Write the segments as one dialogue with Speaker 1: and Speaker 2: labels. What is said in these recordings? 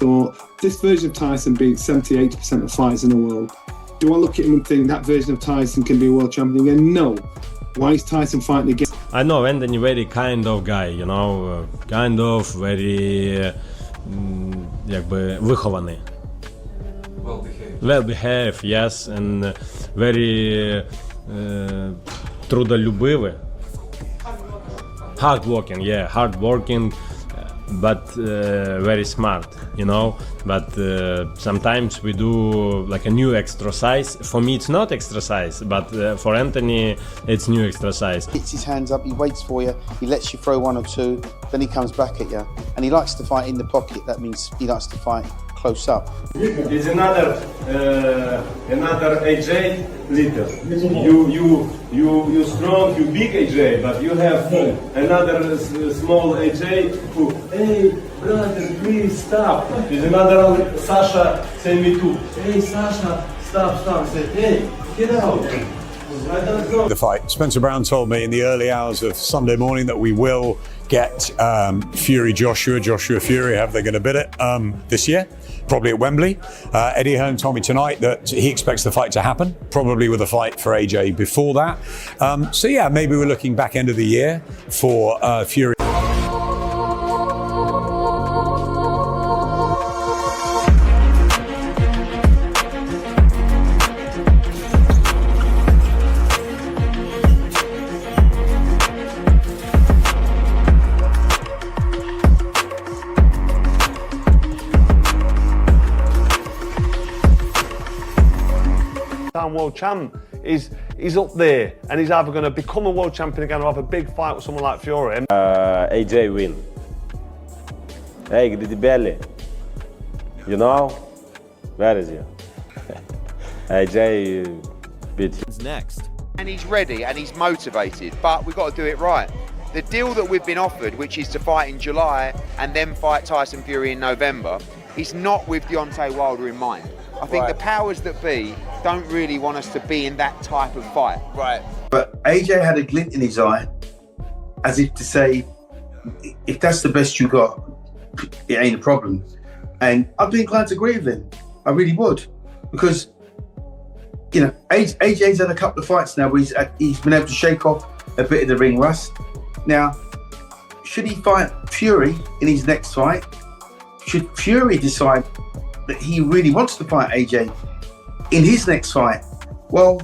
Speaker 1: thought, this version of Tyson beats 70-80% of fighters in the world. Do I look at him and think that version of Tyson can be a world champion again? No. Why is Tyson fighting again?
Speaker 2: I know Anthony very kind of guy, you know, kind of very jakby wychowany. Well behaved, yes, and very трудолюбивый. Hard working, but very smart, you know. But sometimes we do like a new exercise. For me, it's not exercise, but for Anthony, it's new exercise.
Speaker 3: He gets his hands up, he waits for you, he lets you throw one or two, then he comes back at you, and he likes to fight in the pocket. That means he likes to fight close up.
Speaker 2: It's another AJ little. You strong, you big AJ, but you have another small AJ who, hey brother, please stop. There's another Sasha send me to, hey Sasha, stop. I said, hey, get out.
Speaker 4: The fight. Spencer Brown told me in the early hours of Sunday morning that we will get Fury Joshua Fury, however they're going to bid it, this year, probably at Wembley. Eddie Hearn told me tonight that he expects the fight to happen, probably with a fight for AJ before that. So yeah, maybe we're looking back end of the year for Fury.
Speaker 5: World champ is up there, and he's either going to become a world champion again or have a big fight with someone like Fury.
Speaker 2: AJ win. Hey, DISBELIEF. You know? Where is he? AJ beat him.
Speaker 6: Next.
Speaker 7: And he's ready and he's motivated, but we've got to do it right. The deal that we've been offered, which is to fight in July and then fight Tyson Fury in November, is not with Deontay Wilder in mind. I think the powers that be don't really want us to be in that type of fight.
Speaker 3: Right. But AJ had a glint in his eye, as if to say, if that's the best you got, it ain't a problem. And I'd be inclined to agree with him. I really would. Because, you know, AJ's had a couple of fights now where he's been able to shake off a bit of the ring rust. Now, should he fight Fury in his next fight? Should Fury decide that he really wants to fight AJ in his next fight? Well,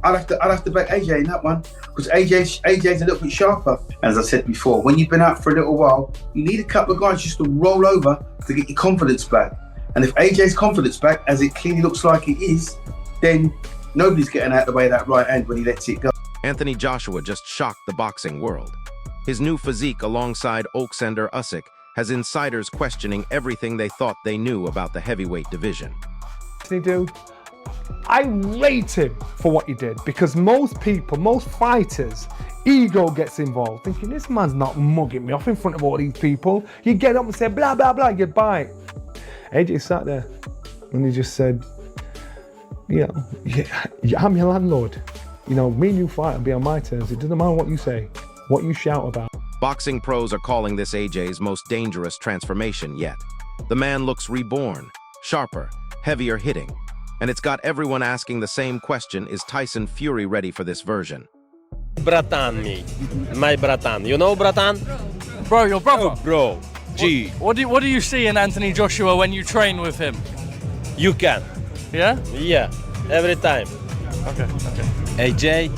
Speaker 3: I'd have to back AJ in that one, because AJ's a little bit sharper. And as I said before, when you've been out for a little while, you need a couple of guys just to roll over to get your confidence back. And if AJ's confidence back, as it clearly looks like it is, then nobody's getting out of the way of that right hand when he lets it go.
Speaker 6: Anthony Joshua just shocked the boxing world. His new physique alongside Oaksender Usyk has insiders questioning everything they thought they knew about the heavyweight division.
Speaker 8: Dude, I rate him for what he did, because most people, most fighters, ego gets involved, thinking this man's not mugging me off in front of all these people. You get up and say blah blah blah, you bite. AJ sat there and he just said, you know, I'm your landlord. You know, me and you fight and be on my terms. It doesn't matter what you say, what you shout about.
Speaker 6: Boxing pros are calling this AJ's most dangerous transformation yet. The man looks reborn, sharper, heavier hitting. And it's got everyone asking the same question, is Tyson Fury ready for this version?
Speaker 2: Bratan me. My bratan. You know bratan?
Speaker 9: Bro, your brother?
Speaker 2: Oh, bro. G.
Speaker 9: What do you see in Anthony Joshua when you train with him?
Speaker 2: You can.
Speaker 9: Yeah?
Speaker 2: Yeah. Every time.
Speaker 9: Okay.
Speaker 6: AJ?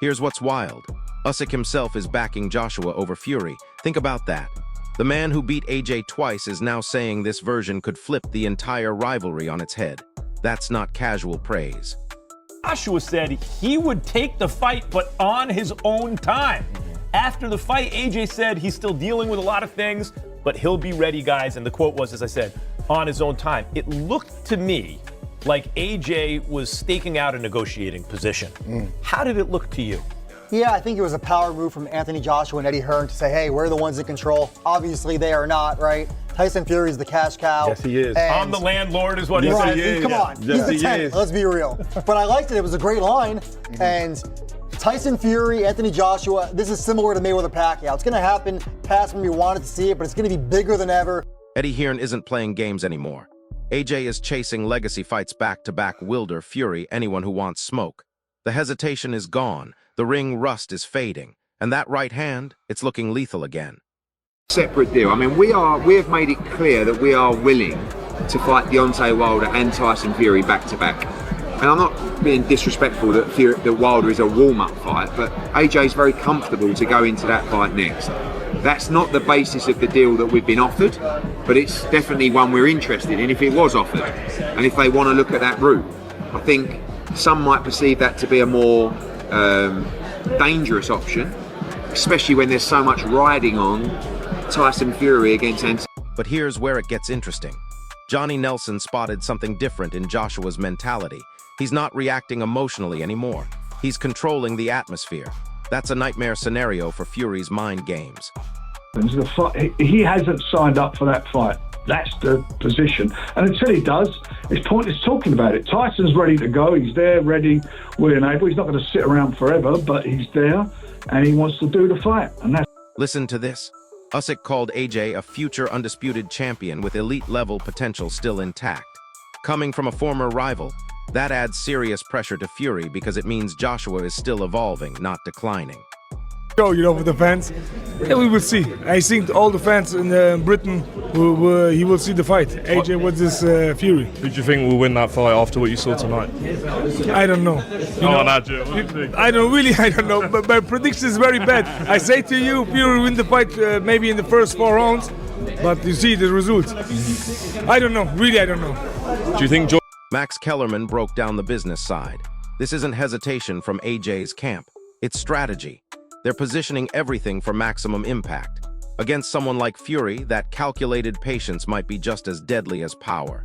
Speaker 6: Here's what's wild. Usyk himself is backing Joshua over Fury. Think about that. The man who beat AJ twice is now saying this version could flip the entire rivalry on its head. That's not casual praise.
Speaker 10: Joshua said he would take the fight, but on his own time. After the fight, AJ said he's still dealing with a lot of things, but he'll be ready, guys. And the quote was, as I said, on his own time. It looked to me like AJ was staking out a negotiating position. How did it look to you?
Speaker 11: Yeah, I think it was a power move from Anthony Joshua and Eddie Hearn to say, hey, we're the ones in control. Obviously, they are not, right? Tyson Fury's the cash cow.
Speaker 5: Yes, he is.
Speaker 10: I'm the landlord is what he
Speaker 11: right,
Speaker 10: said.
Speaker 11: Come on,
Speaker 5: yes,
Speaker 11: he's the 10, let's be real. But I liked it, it was a great line. And Tyson Fury, Anthony Joshua, this is similar to Mayweather Pacquiao. It's gonna happen past when we wanted to see it, but it's gonna be bigger than ever.
Speaker 6: Eddie Hearn isn't playing games anymore. AJ is chasing legacy fights back-to-back Wilder, Fury, anyone who wants smoke. The hesitation is gone, the ring rust is fading, and that right hand, it's looking lethal again.
Speaker 7: Separate deal. I mean, we have made it clear that we are willing to fight Deontay Wilder and Tyson Fury back-to-back. And I'm not being disrespectful that Wilder is a warm-up fight, but AJ is very comfortable to go into that fight next. That's not the basis of the deal that we've been offered, but it's definitely one we're interested in if it was offered. And if they want to look at that route, I think some might perceive that to be a more dangerous option, especially when there's so much riding on Tyson Fury against Anthony.
Speaker 6: But here's where it gets interesting. Johnny Nelson spotted something different in Joshua's mentality. He's not reacting emotionally anymore. He's controlling the atmosphere. That's a nightmare scenario for Fury's mind games.
Speaker 12: He hasn't signed up for that fight. That's the position. And until he does, it's pointless talking about it. Tyson's ready to go. He's there, ready, willing, able. He's not going to sit around forever, but he's there and he wants to do the fight. And that's...
Speaker 6: Listen to this. Usyk called AJ a future undisputed champion with elite-level potential still intact. Coming from a former rival, that adds serious pressure to Fury because it means Joshua is still evolving, not declining.
Speaker 13: For the fans, yeah, we will see. I think all the fans in Britain, he will see the fight. AJ versus Fury.
Speaker 14: Who do you think will win that fight after what you saw tonight?
Speaker 13: I don't know. I don't know. But my prediction is very bad. I say to you, Fury will win the fight maybe in the first 4 rounds, but you see the results. I don't know. Really, I don't know.
Speaker 14: Do you think
Speaker 6: Max Kellerman broke down the business side. This isn't hesitation from AJ's camp. It's strategy. They're positioning everything for maximum impact. Against someone like Fury, that calculated patience might be just as deadly as power.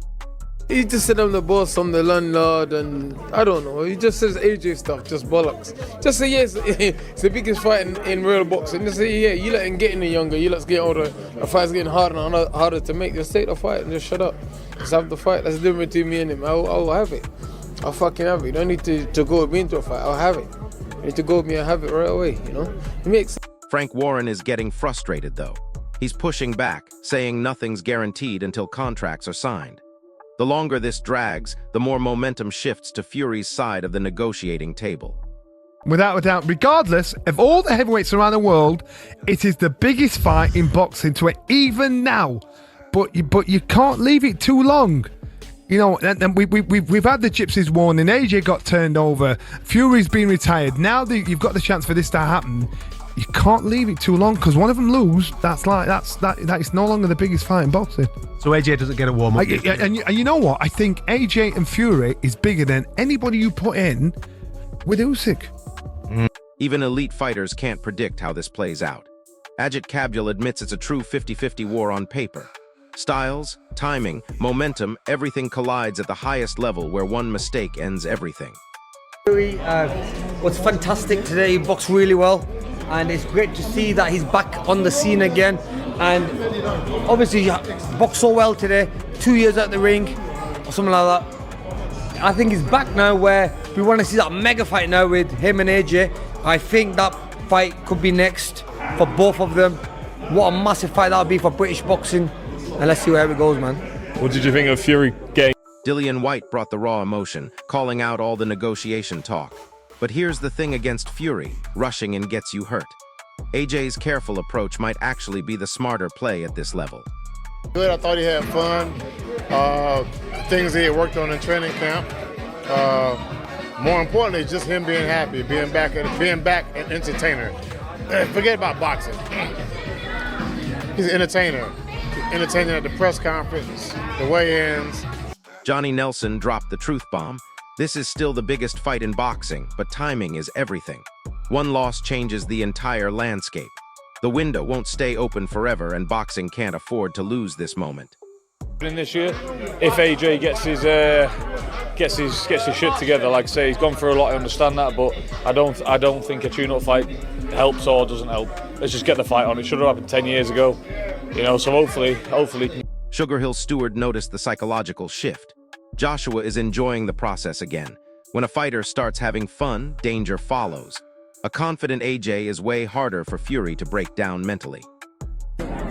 Speaker 15: He just said I'm the boss, I'm the landlord, and I don't know. He just says AJ stuff, just bollocks. Just say yes, it's the biggest fight in real boxing. Just say yeah, you let him get any younger, you let's get older. The fight's getting harder and harder to make. Just take the fight and just shut up. Just have the fight. That's the difference between me and him. I'll have it. I'll fucking have it. You don't need to go with me into a fight. I'll have it. You need to go with me and have it right away, you know? It makes sense.
Speaker 6: Frank Warren is getting frustrated, though. He's pushing back, saying nothing's guaranteed until contracts are signed. The longer this drags, the more momentum shifts to Fury's side of the negotiating table.
Speaker 8: Without a doubt, regardless of all the heavyweights around the world, it is the biggest fight in boxing to it, even now. But you can't leave it too long. You know, and we've had the Gypsies warning. AJ got turned over. Fury's been retired. Now that you've got the chance for this to happen, you can't leave it too long because one of them lose. That is no longer the biggest fight in boxing.
Speaker 16: So AJ doesn't get a warm up.
Speaker 8: And you know what? I think AJ and Fury is bigger than anybody you put in with Usyk.
Speaker 6: Even elite fighters can't predict how this plays out. Ajit Kabul admits it's a true 50-50 war on paper. Styles, timing, momentum, everything collides at the highest level where one mistake ends everything.
Speaker 17: Fury was fantastic today. He boxed really well. And it's great to see that he's back on the scene again. And obviously he boxed so well today, 2 years at the ring, or something like that. I think he's back now where we want to see that mega fight now with him and AJ. I think that fight could be next for both of them. What a massive fight that would be for British boxing. And let's see where it goes, man.
Speaker 14: What did you think of Fury getting?
Speaker 6: Dillian White brought the raw emotion, calling out all the negotiation talk. But here's the thing against Fury, rushing and gets you hurt. AJ's careful approach might actually be the smarter play at this level.
Speaker 18: Good, I thought he had fun. Things he had worked on in training camp. More importantly, just him being happy, being back an entertainer. Forget about boxing. He's an entertainer. Entertaining at the press conference, the weigh-ins.
Speaker 6: Johnny Nelson dropped the truth bomb. This is still the biggest fight in boxing, but timing is everything. One loss changes the entire landscape. The window won't stay open forever, and boxing can't afford to lose this moment.
Speaker 19: In this year, if AJ gets his shit together, like I say, he's gone through a lot. I understand that, but I don't think a tune-up fight helps or doesn't help. Let's just get the fight on. It should have happened 10 years ago, you know. So hopefully.
Speaker 6: Sugar Hill Stewart noticed the psychological shift. Joshua is enjoying the process again. When a fighter starts having fun, danger follows. A confident AJ is way harder for Fury to break down mentally.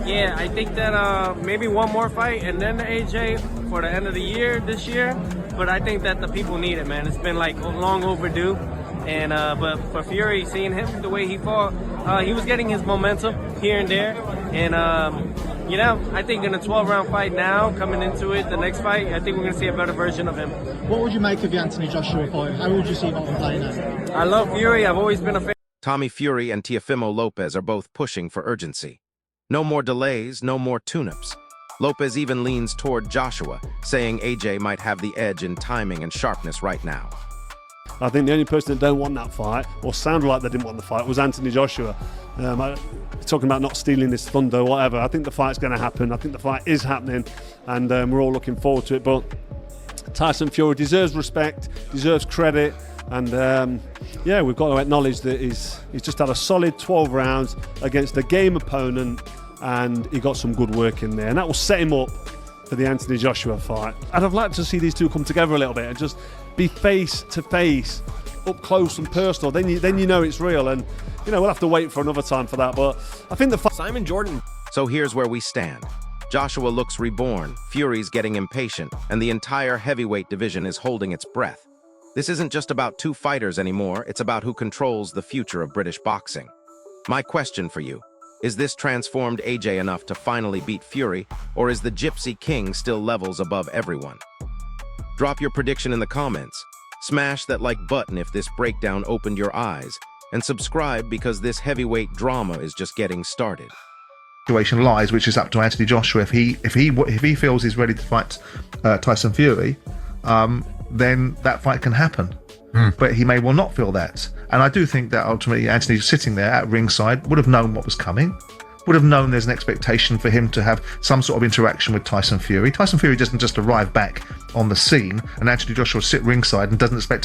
Speaker 20: Yeah, I think that maybe one more fight and then the AJ for the end of the year this year. But I think that the people need it, man. It's been like long overdue. And but for Fury, seeing him the way he fought, he was getting his momentum here and there. And you know, I think in a 12-round fight now, coming into it, the next fight, I think we're gonna see a better version of him.
Speaker 21: What would you make of the Anthony Joshua fight? How would you see him playing now?
Speaker 20: I love Fury. I've always been a fan.
Speaker 6: Tommy Fury and Teofimo Lopez are both pushing for urgency. No more delays, no more tune-ups. Lopez even leans toward Joshua, saying AJ might have the edge in timing and sharpness right now.
Speaker 5: I think the only person that don't want that fight, or sounded like they didn't want the fight, was Anthony Joshua. Talking about not stealing this thunder or whatever. I think the fight's going to happen. I think the fight is happening, and we're all looking forward to it. But Tyson Fury deserves respect, deserves credit, and yeah, we've got to acknowledge that he's just had a solid 12 rounds against a game opponent, and he got some good work in there, and that will set him up for the Anthony Joshua fight. I'd have liked to see these two come together a little bit and just be face to face, up close and personal. Then you know it's real, and you know we'll have to wait for another time for that. But I think the
Speaker 6: Simon Jordan. So here's where we stand. Joshua looks reborn, Fury's getting impatient, and the entire heavyweight division is holding its breath. This isn't just about two fighters anymore, it's about who controls the future of British boxing. My question for you, is this transformed AJ enough to finally beat Fury, or is the Gypsy King still levels above everyone? Drop your prediction in the comments, smash that like button if this breakdown opened your eyes, and subscribe because this heavyweight drama is just getting started.
Speaker 22: Situation lies, which is up to Anthony Joshua. If he feels he's ready to fight Tyson Fury, then that fight can happen. But he may well not feel that, and I do think that ultimately Anthony, sitting there at ringside, would have known what was coming, would have known there's an expectation for him to have some sort of interaction with Tyson Fury. Tyson Fury doesn't just arrive back on the scene and Anthony Joshua sit ringside and doesn't expect to